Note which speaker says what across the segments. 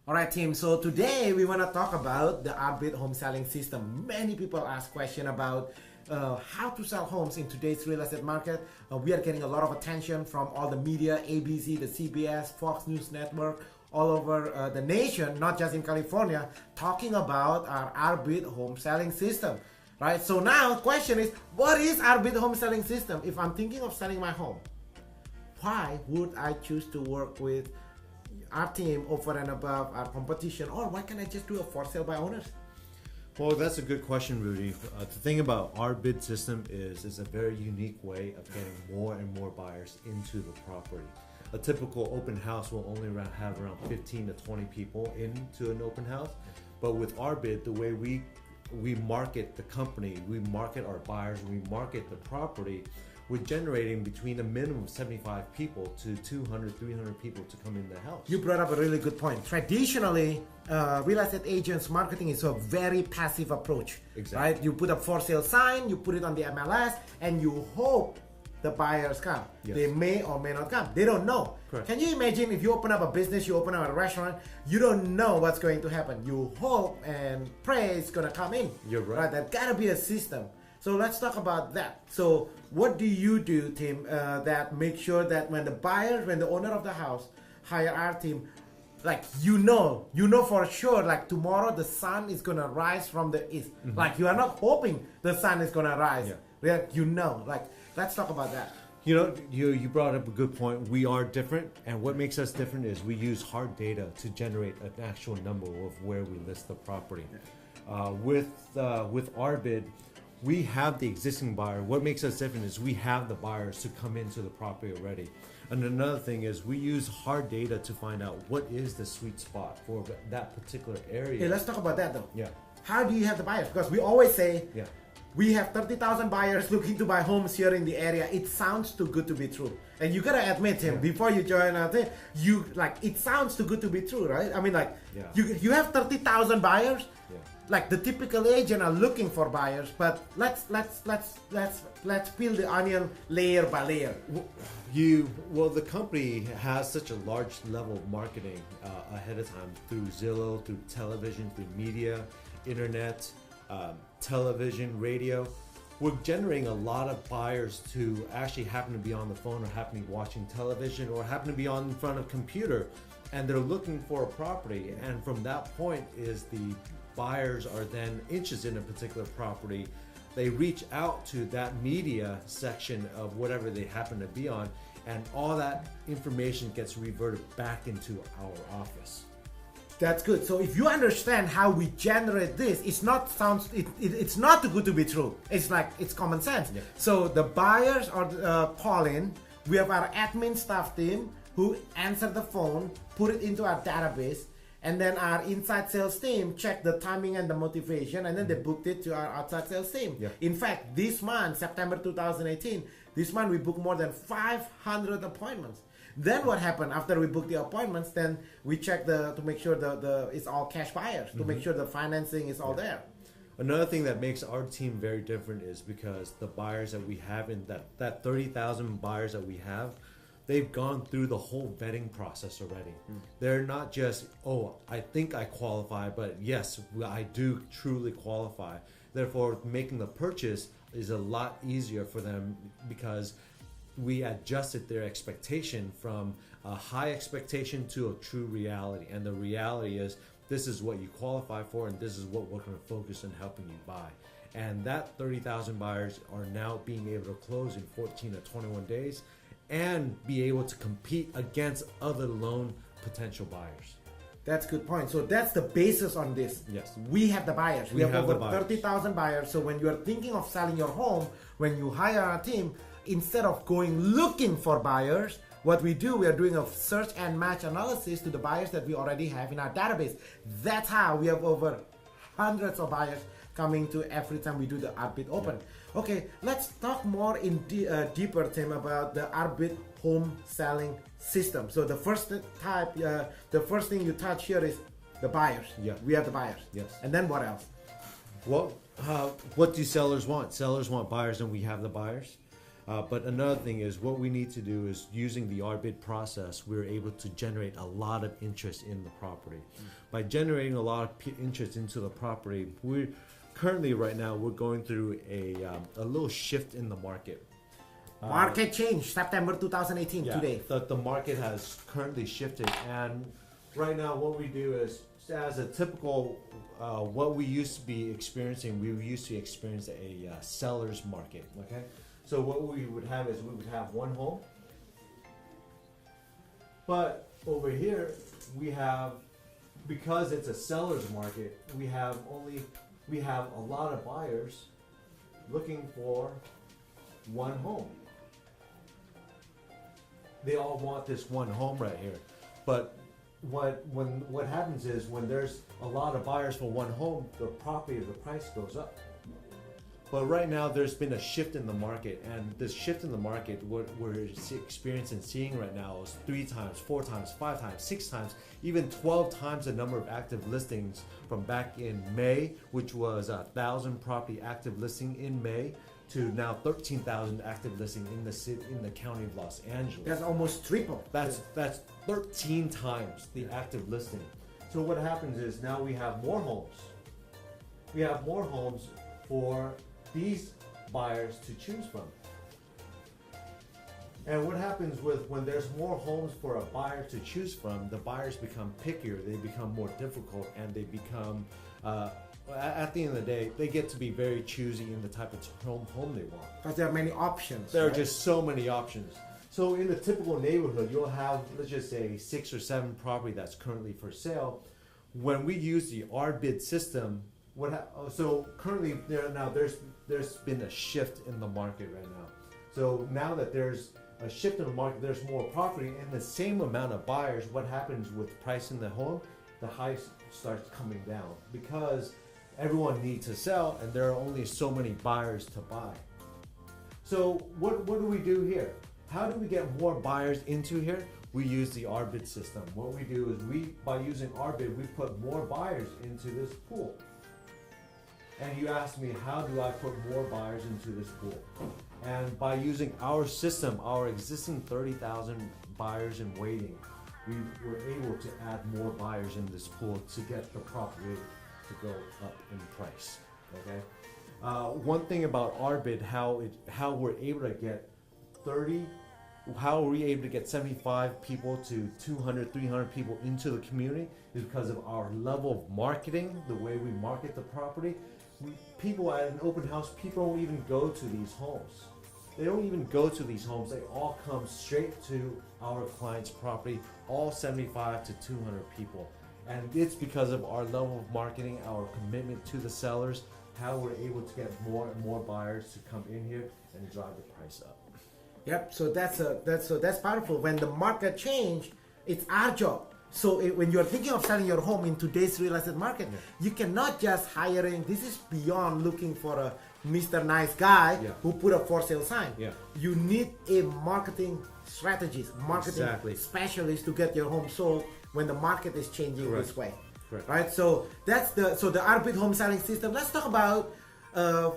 Speaker 1: Alright team, so today we want to talk about the RBID home selling system. Many people ask questions about how to sell homes in today's real estate market. We are getting a lot of attention from all the media, ABC, the CBS, Fox News Network, all over the nation, not just in California, talking about our RBID home selling system. Right, so now the question is, what is RBID home selling system? If I'm thinking of selling my home, why would I choose to work with our team over and above our competition, or why can't I just do a for sale by owners?
Speaker 2: Well, that's a good question, Rudy. The thing about our bid system is it's a very unique way of getting more and more buyers into the property. A typical open house will only have around 15 to 20 people into an open house, but with our bid, the way we market the company, we market our buyers, we market the property, we're generating between a minimum of 75 people to 200, 300 people to come in the house.
Speaker 1: You brought up a really good point. Traditionally, real estate agents marketing is a very passive approach.
Speaker 2: Exactly.
Speaker 1: Right? You put a for sale sign, you put it on the MLS, and you hope the buyers come. Yes. They may or may not come. They don't know.
Speaker 2: Correct.
Speaker 1: Can you imagine if you open up a business, you open up a restaurant, you don't know what's going to happen. You hope and pray it's going to come in.
Speaker 2: You're right.
Speaker 1: There's got to be a system. So let's talk about that. So what do you do, Tim, that make sure that when the owner of the house hire our team, like you know for sure, like tomorrow the sun is gonna rise from the east. Mm-hmm. Like you are not hoping the sun is gonna rise. Yeah. Like let's talk about that.
Speaker 2: You know, you brought up a good point. We are different, and what makes us different is we use hard data to generate an actual number of where we list the property. With our bid, we have the existing buyer. What makes us different is we have the buyers to come into the property already. And another thing is we use hard data to find out what is the sweet spot for that particular area.
Speaker 1: Okay, let's talk about that though.
Speaker 2: Yeah.
Speaker 1: How do you have the buyers? Because we always say, we have 30,000 buyers looking to buy homes here in the area. It sounds too good to be true. And you gotta admit, Tim, before you join our thing, it sounds too good to be true, right? I mean, you have 30,000 buyers. Yeah. Like the typical agent are looking for buyers, but let's peel the onion layer by layer.
Speaker 2: The company has such a large level of marketing ahead of time through Zillow, through television, through media, internet, television, radio. We're generating a lot of buyers to actually happen to be on the phone or happen to be watching television or happen to be in front of a computer, and they're looking for a property. And from that point is the buyers are then interested in a particular property. They reach out to that media section of whatever they happen to be on, and all that information gets reverted back into our office.
Speaker 1: That's good. So if you understand how we generate this, it's not too good to be true. It's like it's common sense. Yeah. So the buyers are call in. We have our admin staff team who answer the phone, put it into our database, and then our inside sales team check the timing and the motivation, and then they booked it to our outside sales team. Yeah. In fact, this month, September 2018, this month we booked more than 500 appointments. Then what happened after we book the appointments? Then we check to make sure it's all cash buyers, to make sure the financing is all there.
Speaker 2: Another thing that makes our team very different is because the buyers that we have in that 30,000 buyers that we have, they've gone through the whole vetting process already. They're not just, I think I qualify, but yes, I do truly qualify. Therefore, making the purchase is a lot easier for them because we adjusted their expectation from a high expectation to a true reality. And the reality is, this is what you qualify for, and this is what we're going to focus on helping you buy. And that 30,000 buyers are now being able to close in 14 to 21 days and be able to compete against other loan potential buyers.
Speaker 1: That's a good point. So that's the basis on this.
Speaker 2: Yes.
Speaker 1: We have the buyers. We have over 30,000 buyers. So when you are thinking of selling your home, when you hire our team, instead of going looking for buyers, what we do, we are doing a search and match analysis to the buyers that we already have in our database. That's how we have over hundreds of buyers coming to every time we do the RBID open. Yeah. Okay, let's talk more in deeper, Tim, about the RBID home selling system. So the first thing you touch here is the buyers.
Speaker 2: Yeah.
Speaker 1: We have the buyers.
Speaker 2: Yes.
Speaker 1: And then what else?
Speaker 2: Well, what do sellers want? Sellers want buyers, and we have the buyers. But another thing is what we need to do is using the RBID process, we're able to generate a lot of interest in the property. By generating a lot of interest into the property, we're currently right now we're going through a little shift in the market.
Speaker 1: Market change, September 2018 today.
Speaker 2: The market has currently shifted, and right now what we do is, as a typical, what we used to be experiencing, we used to experience a seller's market, okay? So what we would have is we would have one home, but over here we have, because it's a seller's market, we have a lot of buyers looking for one home. They all want this one home right here, but what happens is when there's a lot of buyers for one home, the price goes up. But right now there's been a shift in the market, and this shift in the market, what we're experiencing, seeing right now is 3 times, 4 times, 5 times, 6 times, even 12 times the number of active listings from back in May, which was 1,000 property active listing in May, to now 13,000 active listing in the county of Los Angeles.
Speaker 1: That's almost triple.
Speaker 2: That's 13 times the active listing. So what happens is now we have more homes. We have more homes for these buyers to choose from. And what happens when there's more homes for a buyer to choose from, the buyers become pickier, they become more difficult, and they become at the end of the day, they get to be very choosy in the type of home they want.
Speaker 1: Because there are many options.
Speaker 2: There are just so many options. So in a typical neighborhood, you'll have, let's just say, 6 or 7 property that's currently for sale. When we use the RBID system, so currently there's been a shift in the market right now. So now that there's a shift in the market, there's more property and the same amount of buyers. What happens with pricing the home? The high starts coming down because everyone needs to sell, and there are only so many buyers to buy. So what do we do here? How do we get more buyers into here? We use the RBID system. What we do is by using RBID, we put more buyers into this pool. And you ask me, how do I put more buyers into this pool? And by using our system, our existing 30,000 buyers in waiting, we were able to add more buyers in this pool to get the property to go up in price. Okay. One thing about RBID, how we're able to get 75 people to 200, 300 people into the community is because of our level of marketing, the way we market the property. People at an open house, people don't even go to these homes. They don't even go to these homes. They all come straight to our client's property, all 75 to 200 people. And it's because of our level of marketing, our commitment to the sellers, how we're able to get more and more buyers to come in here and drive the price up.
Speaker 1: Yep. So that's powerful. When the market change, it's our job. So when you're thinking of selling your home in today's real estate market, you cannot just hiring. This is beyond looking for a Mr. Nice Guy who put a for sale sign. You need a marketing strategist, marketing specialist to get your home sold when the market is changing this way. Right? So that's the RBID home selling system. Let's talk about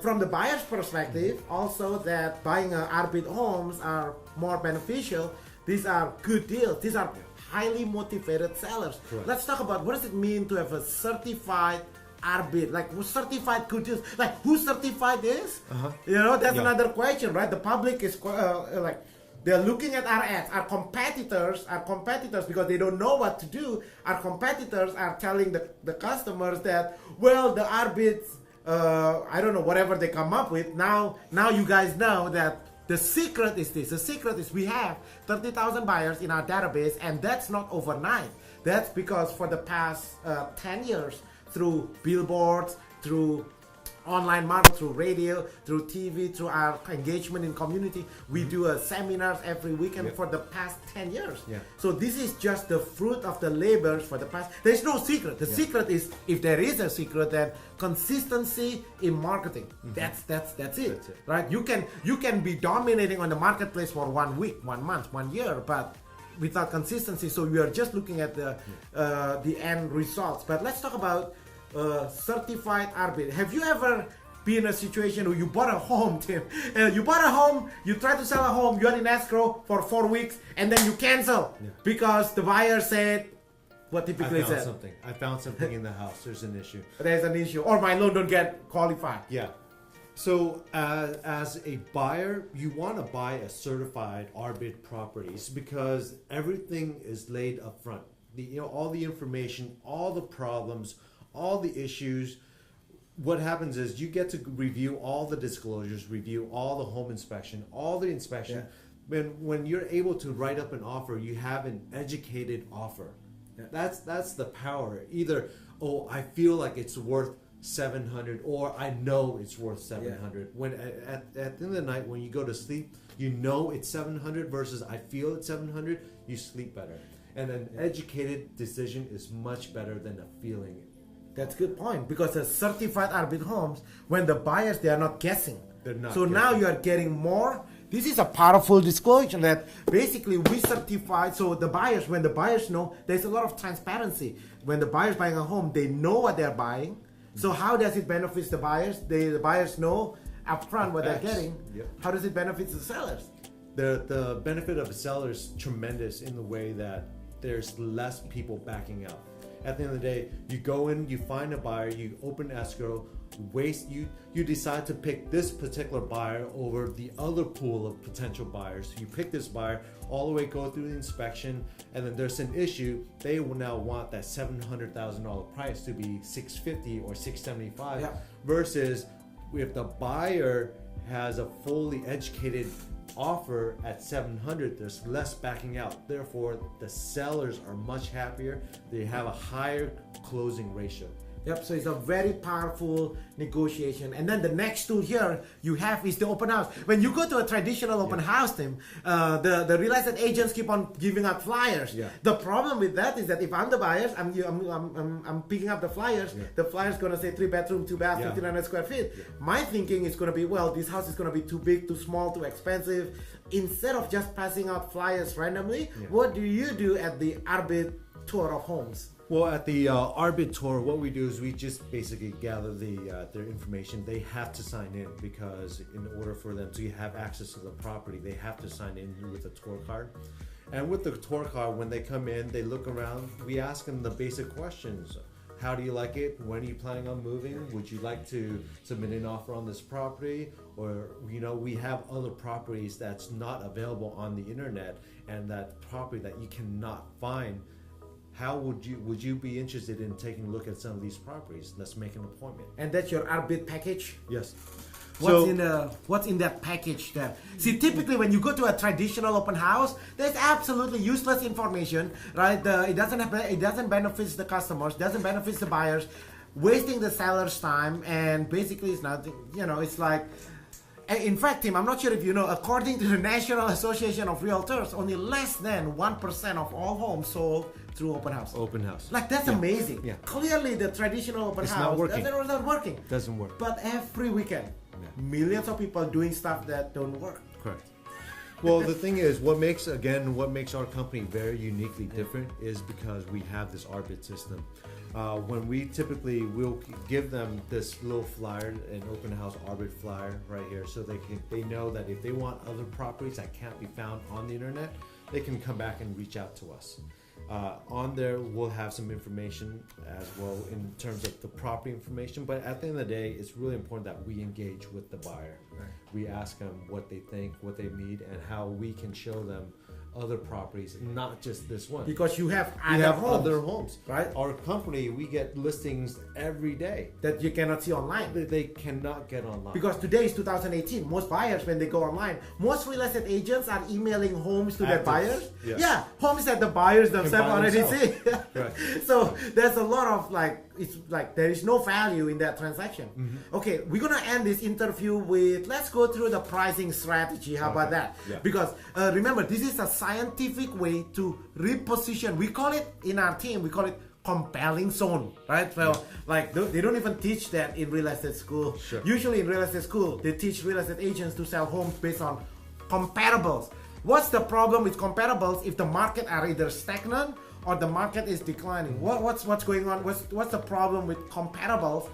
Speaker 1: from the buyer's perspective, also that buying RBID homes are more beneficial. These are good deals. These are highly motivated sellers. Let's talk about what does it mean to have a certified RBID, like certified good deals. Like who certified this? You know, that's another question, right? The public is like, they're looking at our ads. Our competitors, because they don't know what to do, our competitors are telling the customers that, well, the RBIDs, I don't know, whatever they come up with, now you guys know that the secret is this. The secret is we have 30,000 buyers in our database, and that's not overnight. That's because for the past 10 years, through billboards, through online marketing, through radio, through TV, through our engagement in community, we do seminars every weekend for the past 10 years. So this is just the fruit of the labors for the past. There's no secret. The secret is, if there is a secret, then consistency in marketing. That's it. Right? You can be dominating on the marketplace for 1 week, 1 month, 1 year, but without consistency. So we are just looking at the end results. But let's talk about certified RBID. Have you ever be in a situation where you bought a home, Tim. You bought a home, you try to sell a home, you're in escrow for 4 weeks, and then you cancel because the buyer said, what typically said?
Speaker 2: I found something in the house. There's an issue.
Speaker 1: There's an issue. Or my loan don't get qualified.
Speaker 2: Yeah. So as a buyer, you want to buy a certified RBID properties because everything is laid up front. All the information, all the problems, all the issues. What happens is you get to review all the disclosures, review all the home inspection, all the inspection. Yeah. When you're able to write up an offer, you have an educated offer. Yeah. That's the power. Either, I feel like it's worth 700, or I know it's worth 700. Yeah. When at the end of the night, when you go to sleep, you know it's 700 versus I feel it's 700. You sleep better, and an educated decision is much better than a feeling.
Speaker 1: That's a good point, because the certified RBID homes, when the buyers, they are not guessing.
Speaker 2: They're not.
Speaker 1: So now you are getting more. This is a powerful disclosure that basically we certify. So the buyers, when the buyers know, there's a lot of transparency. When the buyers buying a home, they know what they're buying. So how does it benefit the buyers? The buyers know upfront what they're getting. Yep. How does it benefit the sellers?
Speaker 2: The benefit of a seller is tremendous in the way that there's less people backing out. At the end of the day, you go in, you find a buyer, you open escrow, you decide to pick this particular buyer over the other pool of potential buyers. You pick this buyer, all the way go through the inspection, and then there's an issue. They will now want that $700,000 price to be $650 or $675, versus if the buyer has a fully educated offer at 700, there's less backing out. Therefore, the sellers are much happier. They have a higher closing ratio.
Speaker 1: Yep, so it's a very powerful negotiation. And then the next tool here you have is the open house. When you go to a traditional open house, Tim, the real estate agents keep on giving out flyers. Yeah. The problem with that is that if I'm the buyers, I'm picking up the flyers. Yeah. The flyer's gonna say 3 bedroom, 2 bath, 1,500 square feet. Yeah. My thinking is gonna be, well, this house is gonna be too big, too small, too expensive. Instead of just passing out flyers randomly, what do you do at the RBID tour of homes?
Speaker 2: Well, at the RBID tour, what we do is we just basically gather their information. They have to sign in, because in order for them to have access to the property, they have to sign in with a tour card. And with the tour card, when they come in, they look around. We ask them the basic questions. How do you like it? When are you planning on moving? Would you like to submit an offer on this property? Or, we have other properties that's not available on the internet, and that property that you cannot find. How would you be interested in taking a look at some of these properties? Let's make an appointment.
Speaker 1: And that's your RBID package?
Speaker 2: Yes.
Speaker 1: What's in that package there? See, typically when you go to a traditional open house, there's absolutely useless information, right? It doesn't benefit the customers, doesn't benefit the buyers, wasting the seller's time, and basically it's nothing. It's like. In fact, Tim, I'm not sure if you know, according to the National Association of Realtors, only less than 1% of all homes sold through open house.
Speaker 2: Open house.
Speaker 1: Like, that's amazing. Yeah. Clearly, the traditional open house
Speaker 2: not
Speaker 1: working.
Speaker 2: Doesn't work.
Speaker 1: But every weekend, millions of people doing stuff that don't work.
Speaker 2: Correct. Well, the thing is, what makes our company very uniquely different is because we have this RBID system. When we'll give them this little flyer, an open house RBID flyer right here, so they know that if they want other properties that can't be found on the internet, they can come back and reach out to us. On there, we'll have some information as well in terms of the property information, but at the end of the day, it's really important that we engage with the buyer. Right. We ask them what they think, what they need, and how we can show them other properties, not just this one.
Speaker 1: Because you have
Speaker 2: other homes,
Speaker 1: right?
Speaker 2: Our company, we get listings every day
Speaker 1: that you cannot see online.
Speaker 2: They cannot get online.
Speaker 1: Because today is 2018. Most buyers, when they go online, most real estate agents are emailing homes to their buyers. Yes. Yeah, homes that the buyers themselves already see. Right. So there's a lot of there is no value in that transaction. Mm-hmm. Okay, we're gonna end this interview with, let's go through the pricing strategy. How about that? Yeah. Because remember, this is a scientific way to reposition. We call it in our team, we call it compelling zone, right? So they don't even teach that in real estate school. Sure. Usually in real estate school, they teach real estate agents to sell homes based on comparables. What's the problem with comparables? If the market are either stagnant or the market is declining, what's going on? What's the problem with comparables?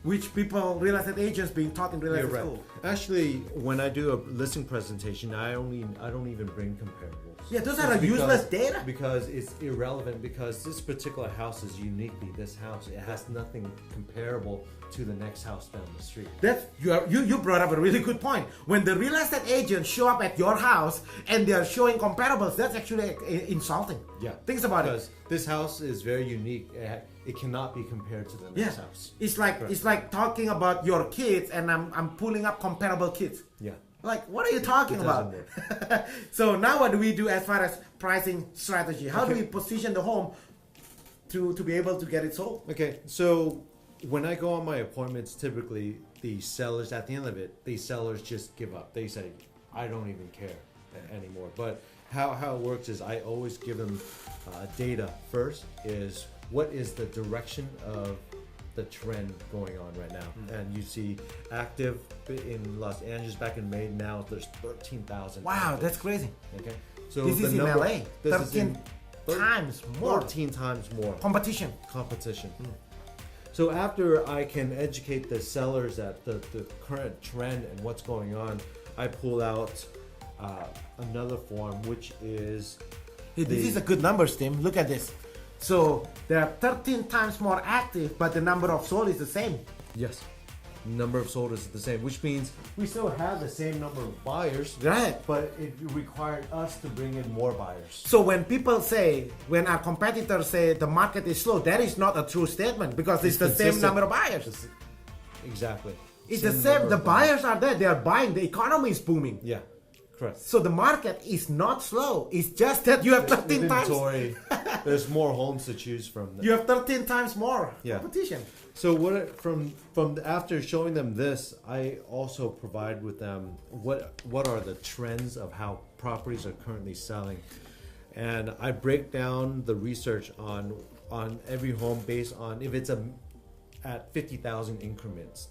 Speaker 1: which people, real estate agents being taught in real estate
Speaker 2: You're right.
Speaker 1: school.
Speaker 2: Actually, when I do a listing presentation, I don't even bring comparables.
Speaker 1: Yeah, those are useless data.
Speaker 2: Because it's irrelevant, because this particular house is uniquely this house. It has nothing comparable to the next house down the street.
Speaker 1: You brought up a really good point. When the real estate agents show up at your house and they are showing comparables, that's actually insulting.
Speaker 2: Yeah.
Speaker 1: Think about it.
Speaker 2: Because this house is very unique. It cannot be compared to the next house.
Speaker 1: It's like talking about your kids and I'm pulling up comparable kids.
Speaker 2: Yeah.
Speaker 1: Like, what are you talking about? So now what do we do as far as pricing strategy? How do we position the home to be able to get it sold?
Speaker 2: Okay, so when I go on my appointments, typically the sellers, at the end of it, these sellers just give up. They say, I don't even care anymore. But how it works is I always give them data first, is what is the direction of the trend going on right now. And you see active in Los Angeles back in May, now there's 13,000.
Speaker 1: Wow,
Speaker 2: active.
Speaker 1: That's crazy.
Speaker 2: Okay, so
Speaker 1: this is in LA. 13 times more.
Speaker 2: 13 times more.
Speaker 1: Competition.
Speaker 2: So after I can educate the sellers at the current trend and what's going on, I pull out another form, which is...
Speaker 1: This is a good numbers, Tim. Look at this. So there are 13 times more active, but the number of sold is the same.
Speaker 2: Yes. Number of sold is the same, which means we still have the same number of buyers.
Speaker 1: Right.
Speaker 2: But it required us to bring in more buyers.
Speaker 1: So when people say, when our competitors say the market is slow, that is not a true statement, because it's the same number of buyers.
Speaker 2: Exactly.
Speaker 1: It's the same. The buyers are there. They are buying. The economy is booming.
Speaker 2: Yeah. Correct.
Speaker 1: So the market is not slow. It's just that you have 13 times.
Speaker 2: There's more homes to choose from.
Speaker 1: You have 13 times more competition.
Speaker 2: So from after showing them this, I also provide with them what are the trends of how properties are currently selling, and I break down the research on every home based on if it's at 50,000 increments.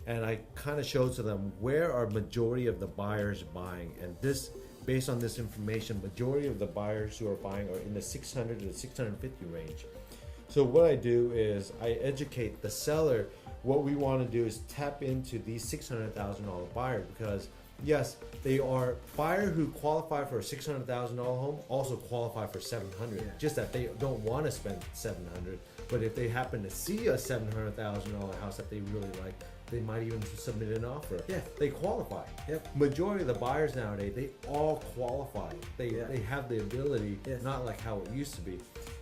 Speaker 2: And I kind of show to them where are majority of the buyers buying, and this, based on this information, majority of the buyers who are buying are in the 600 to 650 range. So what I do is I educate the seller. What we want to do is tap into these $600,000 buyers, because yes, they are buyer who qualify for a $600,000 home also qualify for 700. Just that they don't want to spend 700, but if they happen to see a $700,000 house that they really like, they might even submit an offer. Yeah, they qualify. Yep. Majority of the buyers nowadays, they all qualify. They have the ability, not like how it used to be.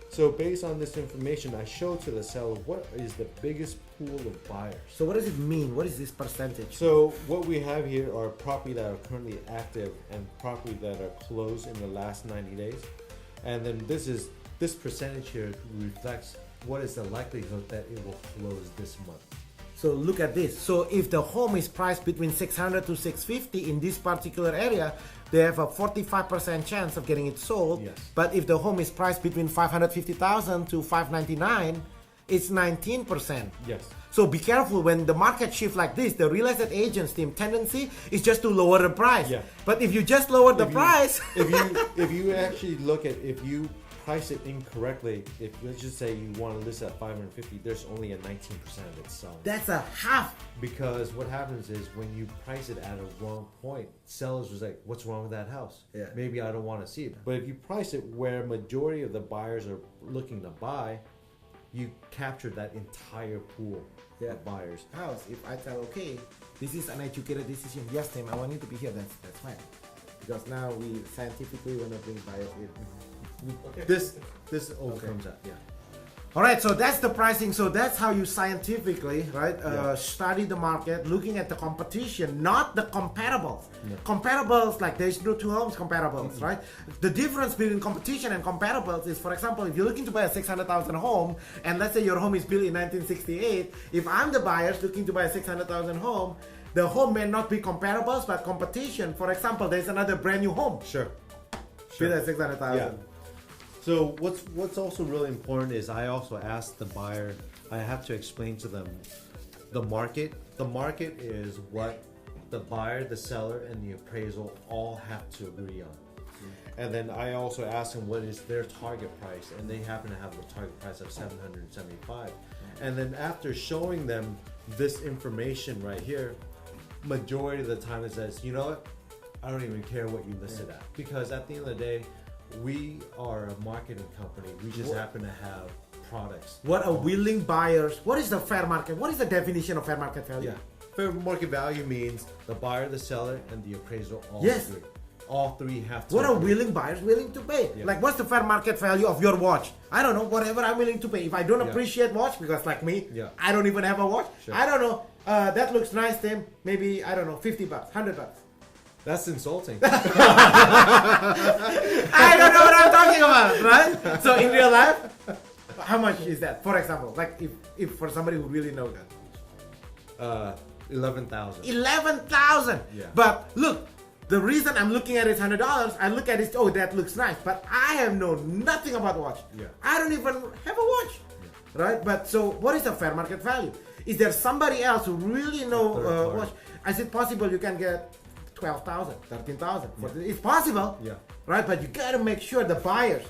Speaker 2: So based on this information, I show to the seller what is the biggest pool of buyers.
Speaker 1: So what does it mean? What is this percentage?
Speaker 2: So what we have here are property that are currently active and property that are closed in the last 90 days. And then this percentage here reflects what is the likelihood that it will close this month.
Speaker 1: So look at this. So if the home is priced between 600 to 650 in this particular area, they have a 45% chance of getting it sold.
Speaker 2: Yes.
Speaker 1: But if the home is priced between 550,000 to 599, it's 19%.
Speaker 2: Yes.
Speaker 1: So be careful when the market shift like this. The real estate agents team tendency is just to lower the price.
Speaker 2: Yeah.
Speaker 1: But if you just lower the price,
Speaker 2: if you actually look at, if you price it incorrectly, if let's just say you want to list at 550, there's only a 19% of it selling.
Speaker 1: That's a half.
Speaker 2: Because what happens is when you price it at a wrong point, sellers was like, what's wrong with that house?
Speaker 1: Yeah.
Speaker 2: Maybe I don't want to see it. But if you price it where majority of the buyers are looking to buy, you capture that entire pool of buyers.
Speaker 1: House, if I tell, okay, this is an educated decision, yes, Tim, I want you to be here, that's fine. Because now we scientifically want to bring buyers in.
Speaker 2: Okay. This overcomes that. Yeah.
Speaker 1: All right, so that's the pricing. So that's how you scientifically, right, study the market, looking at the competition, not the comparables. Yeah. Comparables, like there's no two homes comparables, right? The difference between competition and comparables is, for example, if you're looking to buy a 600,000 home, and let's say your home is built in 1968, if I'm the buyer looking to buy a 600,000 home, the home may not be comparables, but competition. For example, there's another brand new home.
Speaker 2: Sure.
Speaker 1: Built at 600,000.
Speaker 2: Yeah. So what's also really important is I also ask the buyer, I have to explain to them the market. The market is what the buyer, the seller, and the appraisal all have to agree on. And then I also asked them what is their target price, and they happen to have a target price of $775. And then after showing them this information right here, majority of the time it says, you know what, I don't even care what you listed at, because at the end of the day, we are a marketing company. We just happen to have products.
Speaker 1: What are willing buyers? What is the fair market? What is the definition of fair market value?
Speaker 2: Yeah, fair market value means the buyer, the seller, and the appraisal. All three have to.
Speaker 1: What are willing buyers willing to pay?
Speaker 2: Yeah.
Speaker 1: Like, what's the fair market value of your watch? I don't know. Whatever I'm willing to pay. If I don't appreciate watch, because like me, I don't even have a watch.
Speaker 2: Sure.
Speaker 1: I don't know. That looks nice, Tim. Maybe I don't know, $50, $100.
Speaker 2: That's insulting.
Speaker 1: I don't know what I'm talking about, right? So in real life, how much is that? For example, like if for somebody who really knows that.
Speaker 2: 11,000.
Speaker 1: 11,000.
Speaker 2: Yeah.
Speaker 1: But look, the reason I'm looking at it $100, I look at it, oh, that looks nice, but I have known nothing about watch.
Speaker 2: Yeah.
Speaker 1: I don't even have a watch, right? But so, what is the fair market value? Is there somebody else who really know watch? Is it possible you can get 12,000, 13,000? It's possible, right? But you gotta make sure the buyers.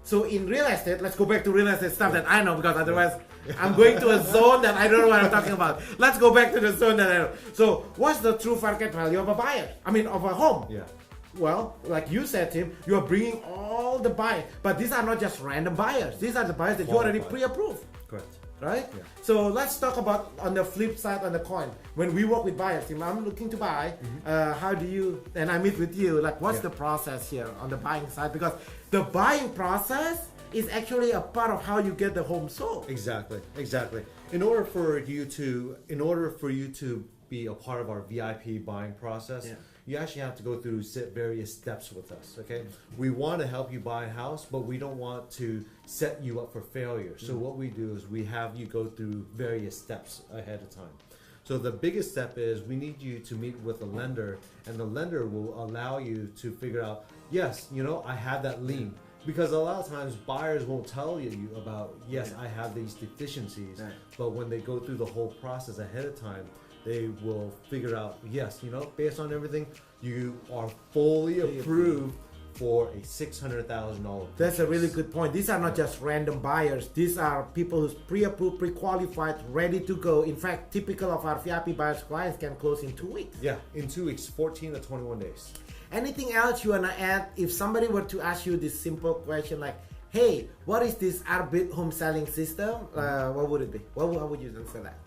Speaker 1: So in real estate, let's go back to real estate stuff that I know, because otherwise I'm going to a zone that I don't know what I'm talking about. Let's go back to the zone that I know. So what's the true market value of a buyer? I mean, of a home?
Speaker 2: Yeah.
Speaker 1: Well, like you said, Tim, you are bringing all the buyers, but these are not just random buyers. These are the buyers that you already pre-approved.
Speaker 2: Correct.
Speaker 1: Right?
Speaker 2: Yeah.
Speaker 1: So let's talk about on the flip side on the coin. When we work with buyers, Tim, I'm looking to buy. How do you, and I meet with you, like what's the process here on the buying side? Because the buying process is actually a part of how you get the home sold.
Speaker 2: Exactly. In order for you to be a part of our VIP buying process, you actually have to go through various steps with us, okay? We want to help you buy a house, but we don't want to set you up for failure. So what we do is we have you go through various steps ahead of time. So the biggest step is we need you to meet with a lender, and the lender will allow you to figure out, yes, you know, I have that lien. Because a lot of times buyers won't tell you about, yes, I have these deficiencies, but when they go through the whole process ahead of time, they will figure out, yes, you know, based on everything, you are fully approved for a $600,000.
Speaker 1: That's a really good point. These are not just random buyers. These are people who's pre-approved, pre-qualified, ready to go. In fact, typical of our VIP buyers clients can close in 2 weeks.
Speaker 2: Yeah, in 2 weeks, 14 to 21 days.
Speaker 1: Anything else you want to add? If somebody were to ask you this simple question like, hey, what is this RBID home selling system? What would it be? How would you answer that?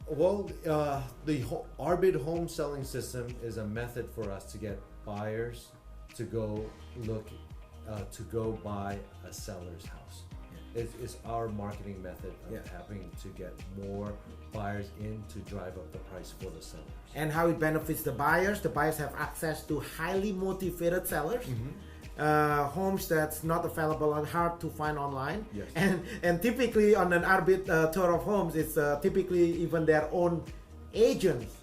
Speaker 2: Well, the RBID home selling system is a method for us to get buyers to go buy a seller's house. It's our marketing method of having to get more buyers in to drive up the price for the sellers.
Speaker 1: And how it benefits the buyers. The buyers have access to highly motivated sellers. Homes that's not available and hard to find online.
Speaker 2: Yes.
Speaker 1: And typically on an RBID tour of homes, it's typically even their own agents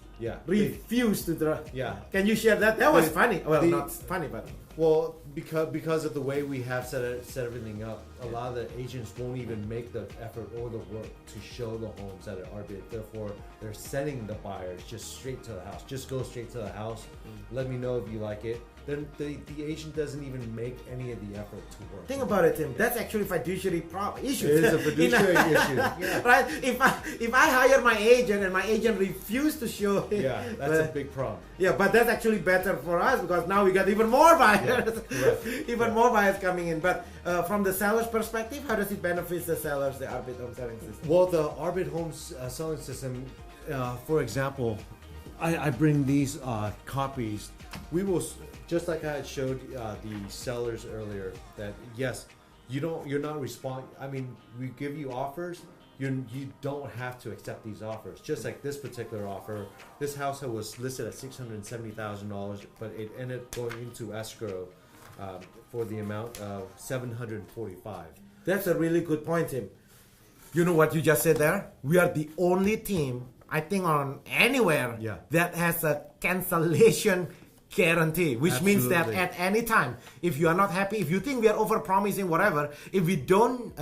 Speaker 1: refuse to draw.
Speaker 2: Yeah.
Speaker 1: Can you share that? That was funny. Well, not funny, but...
Speaker 2: Well, because of the way we have set everything up, a lot of the agents won't even make the effort or the work to show the homes that are RBID. Therefore, they're sending the buyers just straight to the house. Just go straight to the house. Let me know if you like it. Then the agent doesn't even make any of the effort to work.
Speaker 1: Think about it, Tim. That's actually fiduciary issue.
Speaker 2: It is a fiduciary issue. Yeah.
Speaker 1: Right? If I hire my agent and my agent refuses to show it,
Speaker 2: that's a big problem.
Speaker 1: Yeah, but that's actually better for us because now we got even more buyers, more buyers coming in. But from the seller's perspective, how does it benefit the sellers, the RBID home selling system?
Speaker 2: Well, the RBID home selling system, for example, I bring these copies. We will, just like I had showed the sellers earlier, that yes, you're not responding. I mean, we give you offers. You don't have to accept these offers. Just like this particular offer, this house was listed at $670,000, but it ended up going into escrow for the amount of $745.
Speaker 1: That's a really good point, Tim. You know what you just said there? We are the only team, I think, on anywhere that has a cancellation guarantee, which means that at any time, if you are not happy, if you think we are over promising whatever, if we don't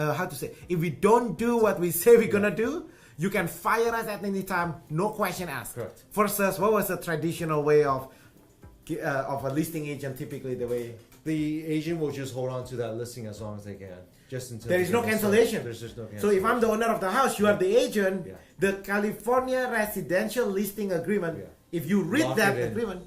Speaker 1: if we don't do what we say we're gonna do, you can fire us at any time, no question asked.
Speaker 2: Correct.
Speaker 1: Versus what was the traditional way of a listing agent, typically the way
Speaker 2: The agent will just hold on to that listing as long as they can, just until
Speaker 1: there is no cancellation.
Speaker 2: There's just no
Speaker 1: So
Speaker 2: cancellation.
Speaker 1: if I'm the owner of the house, you are the agent.
Speaker 2: Yeah.
Speaker 1: The California Residential Listing Agreement.
Speaker 2: Yeah.
Speaker 1: If you read
Speaker 2: Lock
Speaker 1: that
Speaker 2: it in.
Speaker 1: agreement,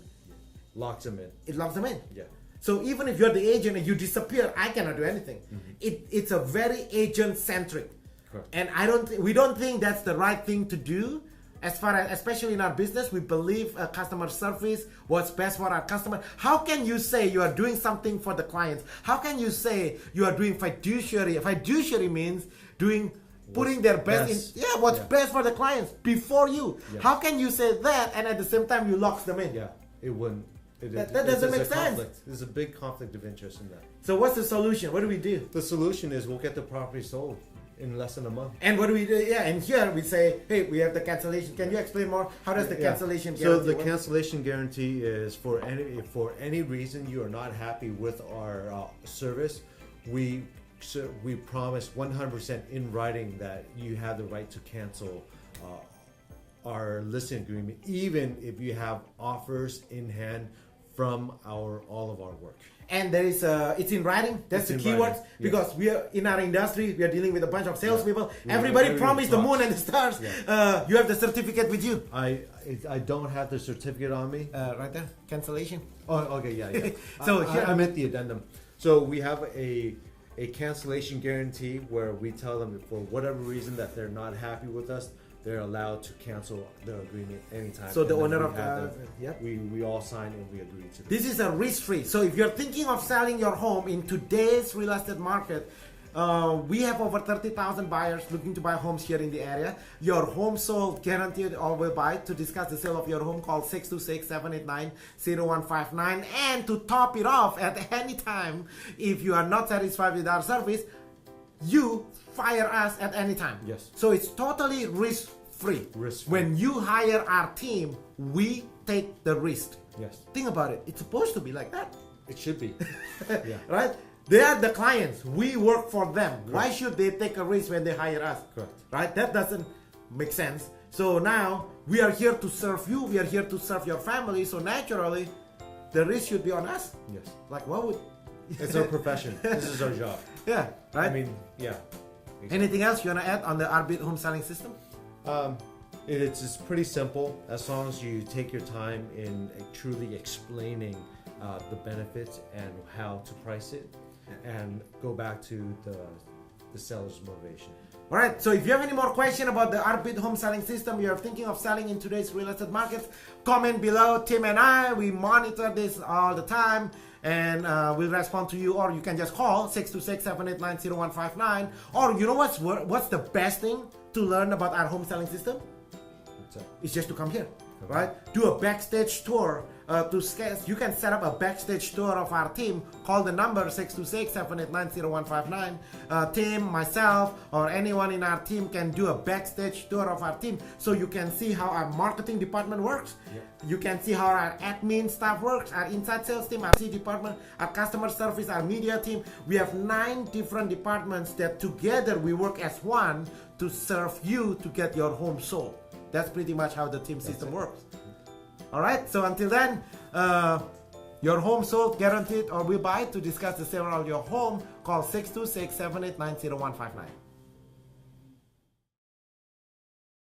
Speaker 2: Locks them in.
Speaker 1: it locks them in.
Speaker 2: Yeah.
Speaker 1: So even if you're the agent and you disappear, I cannot do anything. It's a very agent centric,
Speaker 2: Correct.
Speaker 1: and we don't think that's the right thing to do. As far as, especially in our business, we believe customer service, what's best for our customer. How can you say you are doing something for the clients? How can you say you are doing fiduciary? Fiduciary means putting their best in, what's best for the clients before you.
Speaker 2: Yes.
Speaker 1: How can you say that and at the same time you lock them in?
Speaker 2: Yeah, it wouldn't.
Speaker 1: That doesn't make sense.
Speaker 2: There's a big conflict of interest in that.
Speaker 1: So what's the solution? What do we do?
Speaker 2: The solution is we'll get the property sold in less than a month.
Speaker 1: And what do we do? Yeah, and here we say, hey, we have the cancellation. Can you explain more? How does the cancellation guarantee
Speaker 2: So the
Speaker 1: work?
Speaker 2: cancellation guarantee is for any reason you are not happy with our service, we promise 100% in writing that you have the right to cancel our listing agreement, even if you have offers in hand from all of our work.
Speaker 1: And there is it's in writing. That's
Speaker 2: It's
Speaker 1: the
Speaker 2: in
Speaker 1: keywords
Speaker 2: writing, yes.
Speaker 1: because we are in our industry. We are dealing with a bunch of salespeople.
Speaker 2: Yeah.
Speaker 1: Everybody
Speaker 2: Everybody
Speaker 1: promised the
Speaker 2: talks.
Speaker 1: moon and the stars.
Speaker 2: Yeah.
Speaker 1: You have the certificate with you,
Speaker 2: I don't have the certificate on me.
Speaker 1: right there. Cancellation.
Speaker 2: Oh, okay, yeah.
Speaker 1: So
Speaker 2: I meant the addendum. So we have a cancellation guarantee where we tell them for whatever reason that they're not happy with us, they're allowed to cancel the agreement anytime.
Speaker 1: So the
Speaker 2: And then
Speaker 1: owner
Speaker 2: we
Speaker 1: of
Speaker 2: have
Speaker 1: the
Speaker 2: them-
Speaker 1: yep.
Speaker 2: we all sign and we agree to this.
Speaker 1: This is a risk-free. So if you're thinking of selling your home in today's real estate market, we have over 30,000 buyers looking to buy homes here in the area. Your home sold guaranteed or will buy. To discuss the sale of your home, call 626-789-0159. And to top it off, at any time, if you are not satisfied with our service, you fire us at any time.
Speaker 2: Yes.
Speaker 1: So it's totally risk-free.
Speaker 2: Risk-free.
Speaker 1: When you hire our team, we take the risk.
Speaker 2: Yes,
Speaker 1: Think about it. It's supposed to be like that.
Speaker 2: it should be. Yeah.
Speaker 1: Right? They are the clients. We work for them. Why should they take a risk when they hire us?
Speaker 2: Correct.
Speaker 1: Right? That doesn't make sense. So now we are here to serve you. We are here to serve your family. So naturally, the risk should be on us.
Speaker 2: Yes.
Speaker 1: Like what would?
Speaker 2: It's our profession. This is our job.
Speaker 1: Yeah. Right.
Speaker 2: I mean, yeah.
Speaker 1: Anything else you wanna add on the RBID home selling system?
Speaker 2: It's just pretty simple as long as you take your time in truly explaining the benefits and how to price it, and go back to the seller's motivation.
Speaker 1: All right, so if you have any more question about the RBID home selling system, you're thinking of selling in today's real estate market, comment below. Tim and I, we monitor this all the time, and we'll respond to you, or you can just call 626-789-0159. Or you know what's the best thing to learn about our home selling system? It's just to come here, right? Do a backstage tour. You can set up a backstage tour of our team. Call the number 626-789-0159. Tim, myself, or anyone in our team can do a backstage tour of our team, so you can see how our marketing department works. You can see how our admin staff works, our inside sales team, our C department, our customer service, our media team. We have 9 different departments that together we work as one to serve you to get your home sold. That's pretty much how the team system works. All right, so until then, your home sold guaranteed or we buy. To discuss the sale of your home, call 626-789-0159.